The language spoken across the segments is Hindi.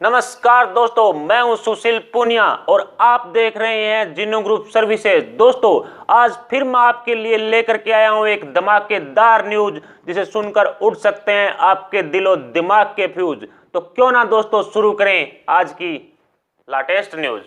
नमस्कार दोस्तों, मैं हूं सुशील पुनिया और आप देख रहे हैं जिनो ग्रुप सर्विसेज। दोस्तों, आज फिर मैं आपके लिए लेकर के आया हूं एक धमाकेदार न्यूज जिसे सुनकर उड़ सकते हैं आपके दिलो दिमाग के फ्यूज। तो क्यों ना दोस्तों शुरू करें आज की लेटेस्ट न्यूज।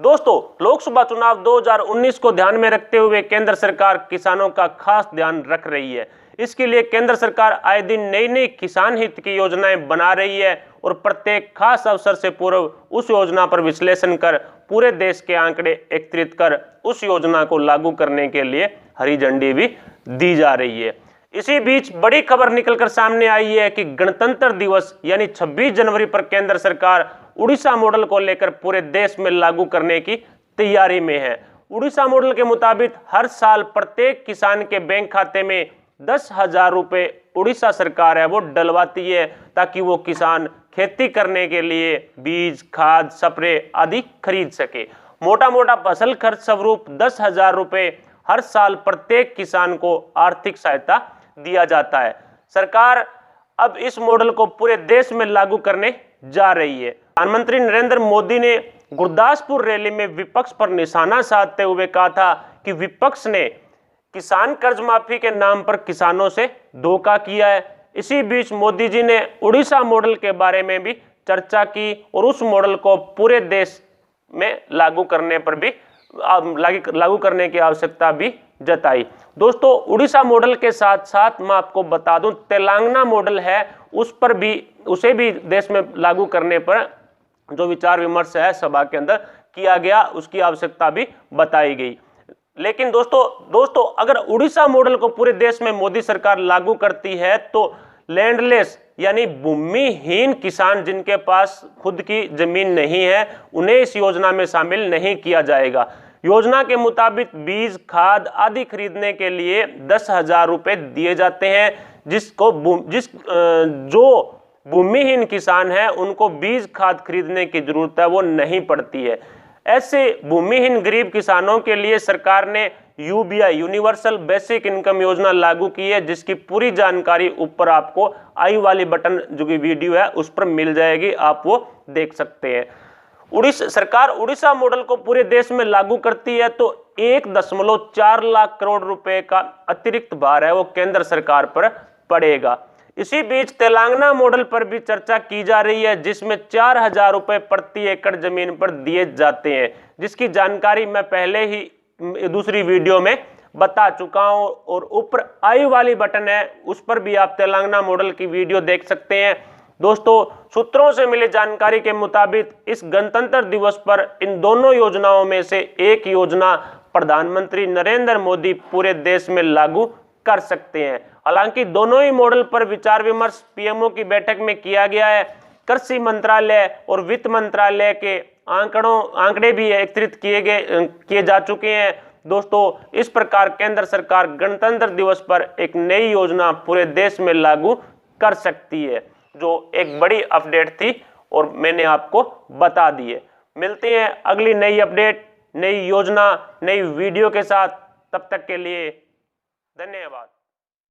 दोस्तों, लोकसभा चुनाव 2019 को ध्यान में रखते हुए केंद्र सरकार किसानों का खास ध्यान रख रही है। इसके लिए केंद्र सरकार आए दिन नई नई किसान हित की योजनाएं बना रही है और प्रत्येक खास अवसर से पूर्व उस योजना पर विश्लेषण कर पूरे देश के आंकड़े एकत्रित कर उस योजना को लागू करने के लिए हरी झंडी भी दी जा रही है। इसी बीच बड़ी खबर निकलकर सामने आई है कि गणतंत्र दिवस यानी 26 जनवरी पर केंद्र सरकार उड़ीसा मॉडल को लेकर पूरे देश में लागू करने की तैयारी में है। उड़ीसा मॉडल के मुताबिक हर साल प्रत्येक किसान के बैंक खाते में 10,000 रुपए उड़ीसा सरकार है वो डलवाती है, ताकि वो किसान खेती करने के लिए बीज, खाद, स्प्रे आदि खरीद सके। मोटा मोटा फसल खर्च स्वरूप 10,000 रुपए हर साल प्रत्येक किसान को आर्थिक सहायता दिया जाता है। सरकार अब इस मॉडल को पूरे देश में लागू करने जा रही है। प्रधानमंत्री नरेंद्र मोदी ने गुरदासपुर रैली में विपक्ष पर निशाना साधते हुए कहा था कि विपक्ष ने किसान कर्ज माफी के नाम पर किसानों से धोखा किया है। इसी बीच मोदी जी ने उड़ीसा मॉडल के बारे में भी चर्चा की और उस मॉडल को पूरे देश में लागू करने की आवश्यकता भी जताई। दोस्तों, उड़ीसा मॉडल के साथ साथ मैं आपको बता दूं तेलंगाना मॉडल है, उसे भी देश में लागू करने पर जो विचार विमर्श है सभा के अंदर किया गया, उसकी आवश्यकता भी बताई गई। लेकिन दोस्तों अगर उड़ीसा मॉडल को पूरे देश में मोदी सरकार लागू करती है तो लैंडलेस यानी भूमिहीन किसान जिनके पास खुद की जमीन नहीं है उन्हें इस योजना में शामिल नहीं किया जाएगा। योजना के मुताबिक बीज, खाद आदि खरीदने के लिए 10,000 रुपए दिए जाते हैं। जो भूमिहीन किसान है उनको बीज, खाद खरीदने की जरूरत है वो नहीं पड़ती है। ऐसे भूमिहीन गरीब किसानों के लिए सरकार ने यूबीआई यूनिवर्सल बेसिक इनकम योजना लागू की है, जिसकी पूरी जानकारी ऊपर आपको आई वाली बटन जो की वीडियो है उस पर मिल जाएगी, आप वो देख सकते हैं। सरकार उड़ीसा मॉडल को पूरे देश में लागू करती है तो 1.4 लाख करोड़ रुपए का अतिरिक्त भार है वो केंद्र सरकार पर पड़ेगा। इसी बीच तेलंगाना मॉडल पर भी चर्चा की जा रही है, जिसमें 4,000 रुपए प्रति एकड़ जमीन पर दिए जाते हैं, जिसकी जानकारी मैं पहले ही दूसरी वीडियो में बता चुका हूं और ऊपर आई वाली बटन है उस पर भी आप तेलंगाना मॉडल की वीडियो देख सकते हैं। दोस्तों, सूत्रों से मिली जानकारी के मुताबिक इस गणतंत्र दिवस पर इन दोनों योजनाओं में से एक योजना प्रधानमंत्री नरेंद्र मोदी पूरे देश में लागू कर सकते हैं। हालांकि दोनों ही मॉडल पर विचार विमर्श पीएमओ की बैठक में किया गया है। कृषि मंत्रालय और वित्त मंत्रालय के आंकड़े भी एकत्रित किए जा चुके हैं। दोस्तों, इस प्रकार केंद्र सरकार गणतंत्र दिवस पर एक नई योजना पूरे देश में लागू कर सकती है, जो एक बड़ी अपडेट थी और मैंने आपको बता दी है। मिलते हैं अगली नई अपडेट, नई योजना, नई वीडियो के साथ। तब तक के लिए धन्यवाद।